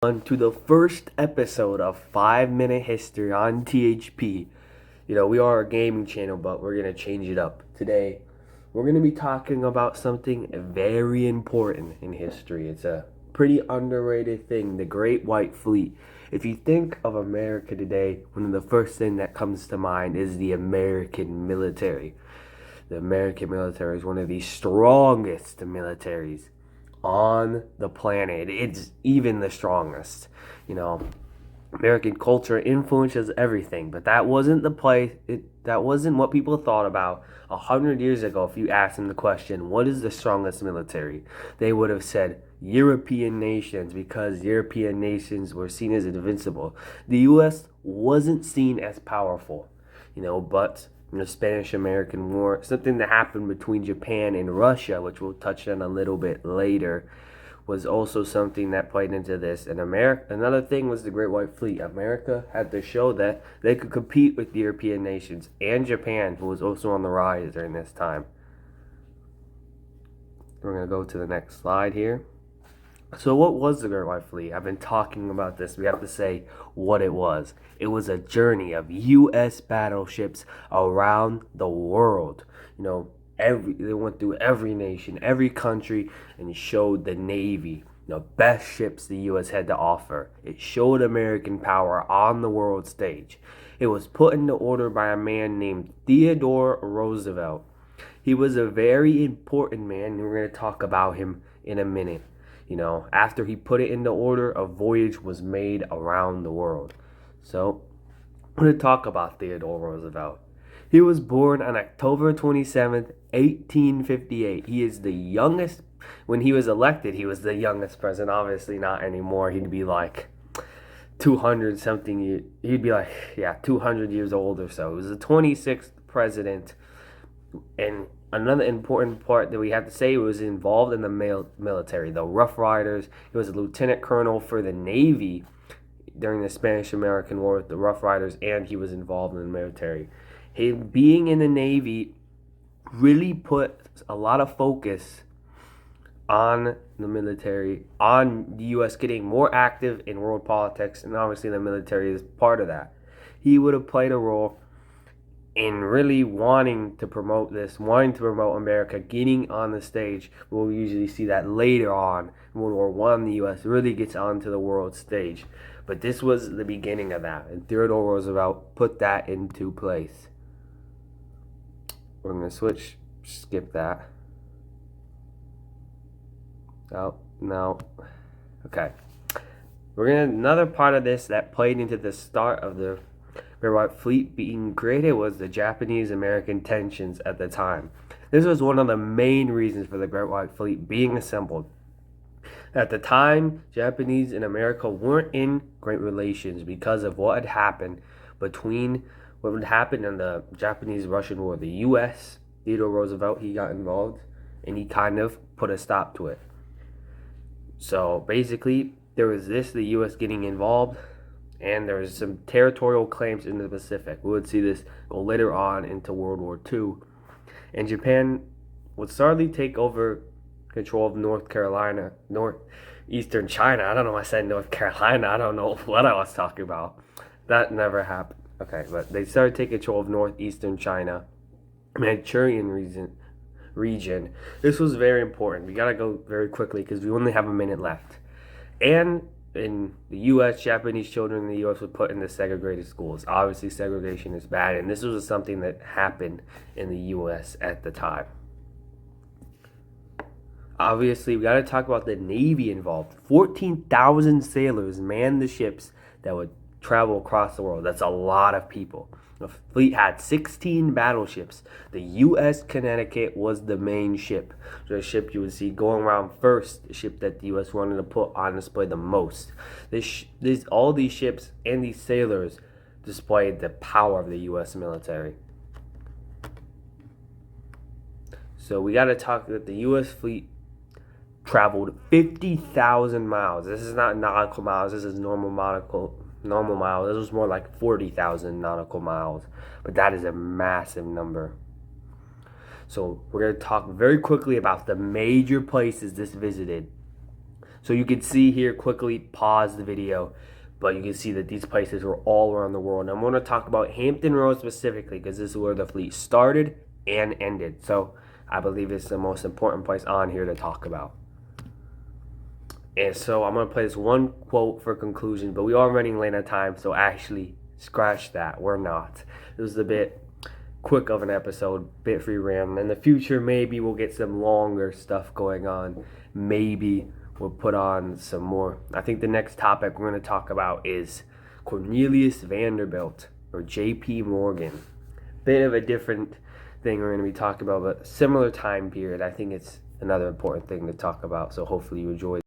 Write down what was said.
On to the first episode of 5 Minute History on THP. We are a gaming channel, but we're going to change it up. Today, we're going to be talking about something very important in history. It's a pretty underrated thing, the Great White Fleet. If you think of America today, one of the first things that comes to mind is the American military. The American military is one of the strongest militaries on the planet. It's even the strongest. American culture influences everything, but that wasn't the place. That wasn't what people thought about 100 years ago. If you asked them the question, "What is the strongest military?" they would have said European nations, because European nations were seen as invincible. The U.S. wasn't seen as powerful, but the Spanish-American War, something that happened between Japan and Russia, which we'll touch on a little bit later, was also something that played into this. And another thing was the Great White Fleet. America had to show that they could compete with the European nations and Japan, who was also on the rise during this time. We're going to go to the next slide here. So what was the Great White Fleet? I've been talking about this. We have to say what it was. It was a journey of U.S. battleships around the world. They went through every nation, every country, and showed the Navy the best ships the U.S. had to offer. It showed American power on the world stage. It was put into order by a man named Theodore Roosevelt. He was a very important man, and we're going to talk about him in a minute. After he put it into order, a voyage was made around the world. So, I'm going to talk about Theodore Roosevelt. He was born on October 27th, 1858. He is the youngest. When he was elected, he was the youngest president. Obviously not anymore. He'd be like 200 something. He'd be like, 200 years old or so. He was the 26th president. And another important part that we have to say, was involved in the military, the Rough Riders. He was a lieutenant colonel for the Navy during the Spanish-American War with the Rough Riders, and he was involved in the military. Him being in the Navy really put a lot of focus on the military, on the U.S. getting more active in world politics, and obviously the military is part of that. He would have played a role in really wanting to promote America getting on the stage. We'll usually see that later on. World War I, the U.S. really gets onto the world stage. But this was the beginning of that, and Theodore Roosevelt put that into place. We're going to skip that. Oh, no. Okay. Another part of this that played into the start of the Great White Fleet being created was the Japanese-American tensions at the time. This was one of the main reasons for the Great White Fleet being assembled. At the time, Japanese and America weren't in great relations because of what had happened in the Japanese-Russian War. The U.S., Theodore Roosevelt, he got involved, and he kind of put a stop to it. So basically, there was the U.S. getting involved, and there was some territorial claims in the Pacific. We would see this go later on into World War II. And Japan would suddenly take over control of northeastern China. I don't know why I said North Carolina. I don't know what I was talking about. That never happened. Okay, but they started taking control of northeastern China, Manchurian region. This was very important. We gotta go very quickly because we only have a minute left. And in the U.S., Japanese children in the U.S. were put into segregated schools. Obviously, segregation is bad, and this was something that happened in the U.S. at the time. Obviously, we got to talk about the Navy involved. 14,000 sailors manned the ships that would travel across the world. That's a lot of people. The fleet had 16 battleships. The U.S. Connecticut was the main ship. The ship you would see going around first, the ship that the U.S. wanted to put on display the most. All these ships and these sailors displayed the power of the U.S. military. So we got to talk that the U.S. fleet traveled 50,000 miles. This is not nautical miles. This is normal miles. This was more like 40,000 nautical miles. But that is a massive number. So we're going to talk very quickly about the major places this visited. So you can see here, quickly pause the video, but you can see that these places were all around the world. And I'm going to talk about Hampton Roads specifically because this is where the fleet started and ended. So I believe it's the most important place on here to talk about. And so I'm going to play this one quote for conclusion, but we are running late on time, so actually scratch that. We're not. It was a bit quick of an episode, bit free random. In the future, maybe we'll get some longer stuff going on. Maybe we'll put on some more. I think the next topic we're going to talk about is Cornelius Vanderbilt or J.P. Morgan. Bit of a different thing we're going to be talking about, but similar time period. I think it's another important thing to talk about, so hopefully you enjoy